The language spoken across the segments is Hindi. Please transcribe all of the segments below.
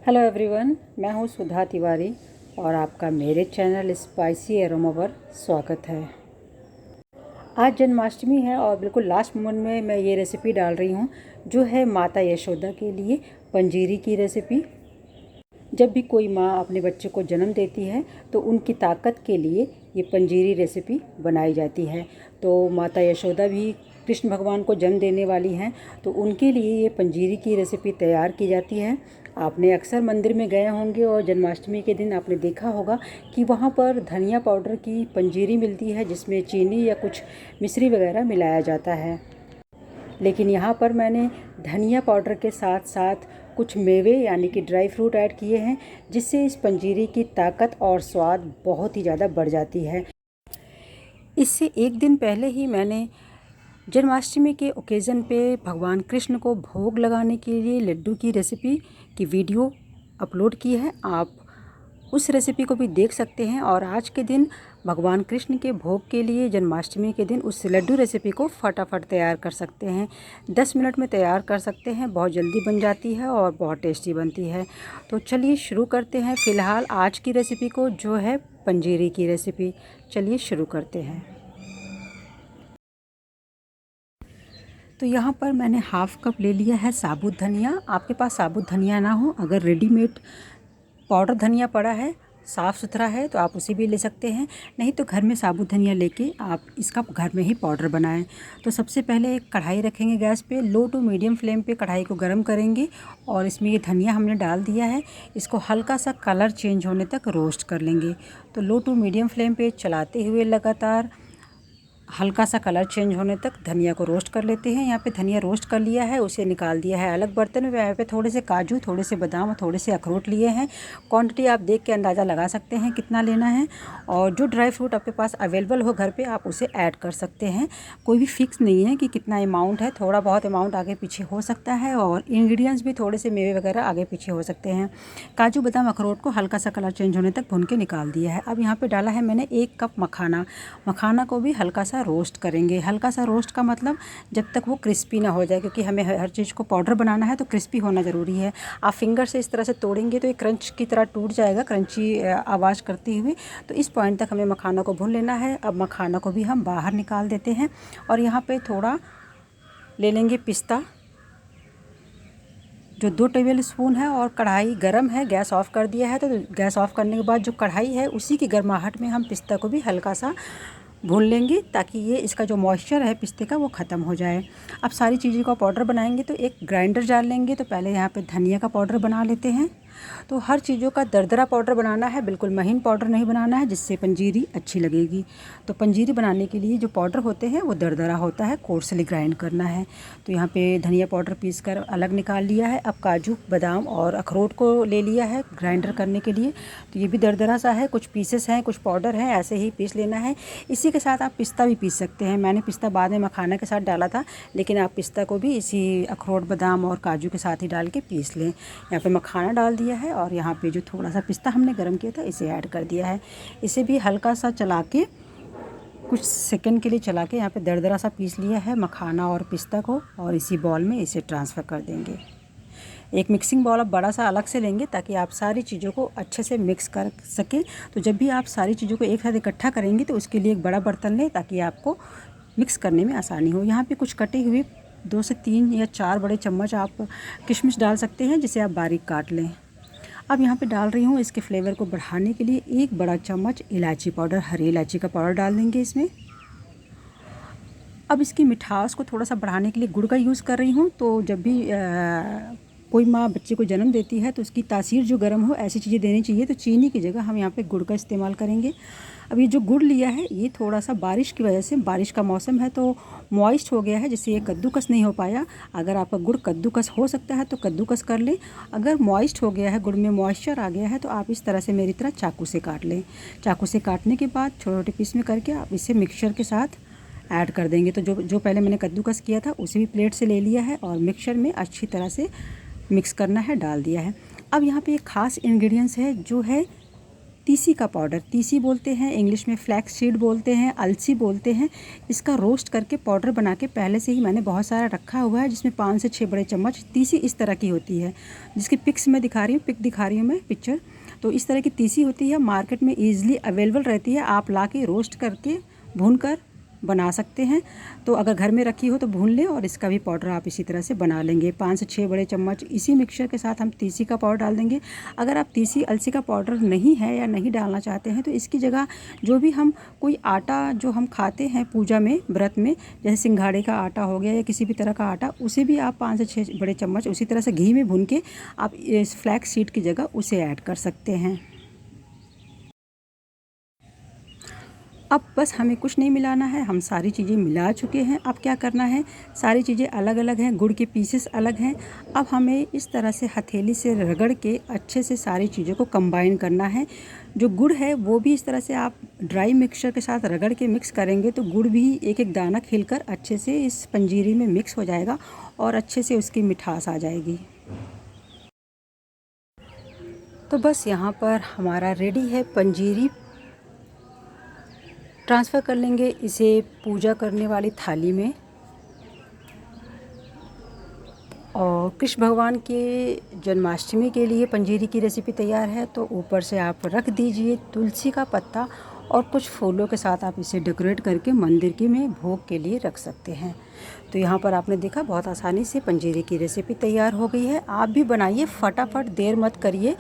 हेलो एवरीवन, मैं हूँ सुधा तिवारी और आपका मेरे चैनल स्पाइसी एरोमा पर स्वागत है। आज जन्माष्टमी है और बिल्कुल लास्ट मोमेंट में मैं ये रेसिपी डाल रही हूँ जो है माता यशोदा के लिए पंजीरी की रेसिपी। जब भी कोई माँ अपने बच्चे को जन्म देती है तो उनकी ताकत के लिए ये पंजीरी रेसिपी बनाई जाती है। तो माता यशोदा भी कृष्ण भगवान को जन्म देने वाली हैं, तो उनके लिए ये पंजीरी की रेसिपी तैयार की जाती है। आपने अक्सर मंदिर में गए होंगे और जन्माष्टमी के दिन आपने देखा होगा कि वहाँ पर धनिया पाउडर की पंजीरी मिलती है जिसमें चीनी या कुछ मिश्री वगैरह मिलाया जाता है। लेकिन यहाँ पर मैंने धनिया पाउडर के साथ साथ कुछ मेवे यानी कि ड्राई फ्रूट ऐड किए हैं, जिससे इस पंजीरी की ताकत और स्वाद बहुत ही ज़्यादा बढ़ जाती है। इससे एक दिन पहले ही मैंने जन्माष्टमी के ओकेज़न पे भगवान कृष्ण को भोग लगाने के लिए लड्डू की रेसिपी की वीडियो अपलोड की है। आप उस रेसिपी को भी देख सकते हैं और आज के दिन भगवान कृष्ण के भोग के लिए जन्माष्टमी के दिन उस लड्डू रेसिपी को फटाफट तैयार कर सकते हैं। 10 मिनट में तैयार कर सकते हैं, बहुत जल्दी बन जाती है और बहुत टेस्टी बनती है। तो चलिए शुरू करते हैं फ़िलहाल आज की रेसिपी को, जो है पंजीरी की रेसिपी। चलिए शुरू करते हैं। तो यहाँ पर मैंने हाफ़ कप ले लिया है साबुत धनिया। आपके पास साबुत धनिया ना हो, अगर रेडीमेड पाउडर धनिया पड़ा है, साफ़ सुथरा है, तो आप उसे भी ले सकते हैं। नहीं तो घर में साबुत धनिया लेके आप इसका घर में ही पाउडर बनाएं। तो सबसे पहले एक कढ़ाई रखेंगे गैस पे, लो टू मीडियम फ्लेम पे कढ़ाई को गर्म करेंगे और इसमें ये धनिया हमने डाल दिया है। इसको हल्का सा कलर चेंज होने तक रोस्ट कर लेंगे। तो लो टू मीडियम फ्लेम पे चलाते हुए लगातार हल्का सा कलर चेंज होने तक धनिया को रोस्ट कर लेते हैं। यहाँ पे धनिया रोस्ट कर लिया है, उसे निकाल दिया है अलग बर्तन में। यहाँ पे थोड़े से काजू, थोड़े से बादाम और थोड़े से अखरोट लिए हैं। क्वांटिटी आप देख के अंदाज़ा लगा सकते हैं कितना लेना है, और जो ड्राई फ्रूट आपके पास अवेलेबल हो घर पे आप उसे ऐड कर सकते हैं। कोई भी फिक्स नहीं है कि कितना अमाउंट है, थोड़ा बहुत अमाउंट आगे पीछे हो सकता है और इंग्रेडिएंट्स भी थोड़े से मेवे वगैरह आगे पीछे हो सकते हैं। काजू बादाम अखरोट को हल्का सा कलर चेंज होने तक भून के निकाल दिया है। अब यहाँ पर डाला है मैंने 1 कप मखाना। मखाना को भी हल्का सा रोस्ट करेंगे। हल्का सा रोस्ट का मतलब जब तक वो क्रिस्पी ना हो जाए, क्योंकि हमें हर चीज़ को पाउडर बनाना है तो क्रिस्पी होना ज़रूरी है। आप फिंगर से इस तरह से तोड़ेंगे तो ये क्रंच की तरह टूट जाएगा, क्रंची आवाज़ करती हुई। तो इस पॉइंट तक हमें मखाना को भून लेना है। अब मखाना को भी हम बाहर निकाल देते हैं और यहाँ पे थोड़ा ले लेंगे पिस्ता, जो 2 टेबल स्पून है। और कढ़ाई गरम है, गैस ऑफ़ कर दिया है। तो गैस ऑफ़ करने के बाद जो कढ़ाई है उसी की गर्माहट में हम पिस्ता को भी हल्का सा भून लेंगे, ताकि ये इसका जो मॉइस्चर है पिस्ते का वो ख़त्म हो जाए। अब सारी चीज़ों का पाउडर बनाएंगे तो एक ग्राइंडर जार लेंगे। तो पहले यहाँ पे धनिया का पाउडर बना लेते हैं। तो हर चीज़ों का दरदरा पाउडर बनाना है, बिल्कुल महीन पाउडर नहीं बनाना है, जिससे पंजीरी अच्छी लगेगी। तो पंजीरी बनाने के लिए जो पाउडर होते हैं वो दरदरा होता है, कोर्सली ग्राइंड करना है। तो यहाँ पे धनिया पाउडर पीस कर अलग निकाल लिया है। अब काजू बादाम और अखरोट को ले लिया है ग्राइंडर करने के लिए। तो ये भी दरदरा सा है, कुछ पीसेस हैं, कुछ पाउडर है, ऐसे ही पीस लेना है। इसी के साथ आप पिस्ता भी पीस सकते हैं। मैंने पिस्ता बाद में मखाना के साथ डाला था, लेकिन आप पिस्ता को भी इसी अखरोट बादाम और काजू के साथ ही डाल के पीस लें। यहाँ पे मखाना डाल दिया है और यहाँ पे जो थोड़ा सा पिस्ता हमने गर्म किया था इसे ऐड कर दिया है। इसे भी हल्का सा चला के, कुछ सेकंड के लिए चला के यहाँ पे दरदरा सा पीस लिया है मखाना और पिस्ता को, और इसी बॉल में इसे ट्रांसफ़र कर देंगे। एक मिक्सिंग बाउल आप बड़ा सा अलग से लेंगे ताकि आप सारी चीज़ों को अच्छे से मिक्स कर सकें। तो जब भी आप सारी चीज़ों को एक साथ इकट्ठा करेंगे तो उसके लिए एक बड़ा बर्तन लें ताकि आपको मिक्स करने में आसानी हो। यहाँ पे कुछ कटे हुए 2 से 3 या 4 बड़े चम्मच आप किशमिश डाल सकते हैं, जिसे आप बारीक काट लें। अब यहाँ पे डाल रही हूँ इसके फ्लेवर को बढ़ाने के लिए 1 बड़ा चम्मच इलायची पाउडर, हरी इलायची का पाउडर डाल देंगे इसमें। अब इसकी मिठास को थोड़ा सा बढ़ाने के लिए गुड़ का यूज़ कर रही हूँ। तो जब भी कोई माँ बच्चे को जन्म देती है तो उसकी तासीर जो गर्म हो, ऐसी चीज़ें देनी चाहिए। तो चीनी की जगह हम यहाँ पे गुड़ का इस्तेमाल करेंगे। अब ये जो गुड़ लिया है ये थोड़ा सा बारिश की वजह से, बारिश का मौसम है तो मॉइस्ट हो गया है, जिससे ये कद्दूकस नहीं हो पाया। अगर आपका गुड़ कद्दूकस हो सकता है तो कद्दूकस कर लें। अगर मॉइस्ट हो गया है, गुड़ में मॉइस्चर आ गया है, तो आप इस तरह से मेरी तरह चाकू से काट लें। चाकू से काटने के बाद छोटे छोटे पीस में करके आप इसे मिक्सचर के साथ ऐड कर देंगे। तो जो पहले मैंने कद्दूकस किया था उसे भी प्लेट से ले लिया है और मिक्सचर में अच्छी तरह से मिक्स करना है, डाल दिया है। अब यहाँ पे एक ख़ास इंग्रेडिएंट्स है जो है तीसी का पाउडर, तीसी बोलते हैं, इंग्लिश में फ्लैक्स सीड बोलते हैं, अलसी बोलते हैं। इसका रोस्ट करके पाउडर बना के पहले से ही मैंने बहुत सारा रखा हुआ है, जिसमें 5 से 6 बड़े चम्मच। तीसी इस तरह की होती है, जिसकी पिक दिखा रही हूँ मैं पिक्चर। तो इस तरह की तीसी होती है, मार्केट में ईजिली अवेलेबल रहती है। आप ला के रोस्ट करके भून कर बना सकते हैं। तो अगर घर में रखी हो तो भून लें, और इसका भी पाउडर आप इसी तरह से बना लेंगे। 5 से 6 बड़े चम्मच इसी मिक्सचर के साथ हम तीसी का पाउडर डाल देंगे। अगर आप तीसी अलसी का पाउडर नहीं है या नहीं डालना चाहते हैं तो इसकी जगह जो भी हम कोई आटा जो हम खाते हैं पूजा में, व्रत में, जैसे सिंघाड़े का आटा हो गया या किसी भी तरह का आटा, उसे भी आप 5 से 6 बड़े चम्मच उसी तरह से घी में भून के आप इस फ्लैक्स सीड की जगह उसे ऐड कर सकते हैं। अब बस हमें कुछ नहीं मिलाना है, हम सारी चीज़ें मिला चुके हैं। अब क्या करना है, सारी चीज़ें अलग अलग हैं, गुड़ के पीसेस अलग हैं। अब हमें इस तरह से हथेली से रगड़ के अच्छे से सारी चीज़ों को कंबाइन करना है। जो गुड़ है वो भी इस तरह से आप ड्राई मिक्सचर के साथ रगड़ के मिक्स करेंगे तो गुड़ भी एक एक दाना खिलकर अच्छे से इस पंजीरी में मिक्स हो जाएगा और अच्छे से उसकी मिठास आ जाएगी। तो बस यहाँ पर हमारा रेडी है पंजीरी। ट्रांसफ़र कर लेंगे इसे पूजा करने वाली थाली में, और कृष्ण भगवान के जन्माष्टमी के लिए पंजीरी की रेसिपी तैयार है। तो ऊपर से आप रख दीजिए तुलसी का पत्ता, और कुछ फूलों के साथ आप इसे डेकोरेट करके मंदिर के में भोग के लिए रख सकते हैं। तो यहाँ पर आपने देखा बहुत आसानी से पंजीरी की रेसिपी तैयार हो गई है। आप भी बनाइए फटाफट, देर मत करिए।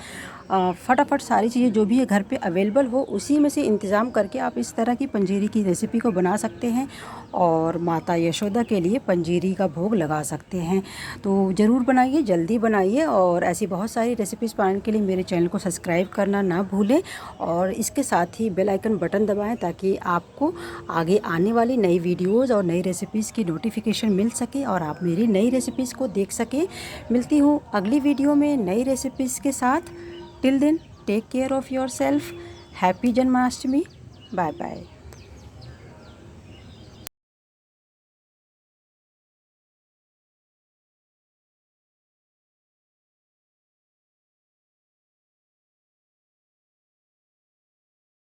फटाफट सारी चीज़ें जो भी है घर पे अवेलेबल हो उसी में से इंतज़ाम करके आप इस तरह की पंजीरी की रेसिपी को बना सकते हैं और माता यशोदा के लिए पंजीरी का भोग लगा सकते हैं। तो ज़रूर बनाइए, जल्दी बनाइए, और ऐसी बहुत सारी रेसिपीज़ पाने के लिए मेरे चैनल को सब्सक्राइब करना ना भूलें, और इसके साथ ही बेल आइकन बटन दबाएं ताकि आपको आगे आने वाली नई वीडियोज़ और नई रेसिपीज़ की नोटिफिकेशन मिल सके और आप मेरी नई रेसिपीज़ को देख सकें। मिलती हूँ अगली वीडियो में नई रेसिपीज़ के साथ। Till then take care of yourself. Happy Janmashtami. Bye bye.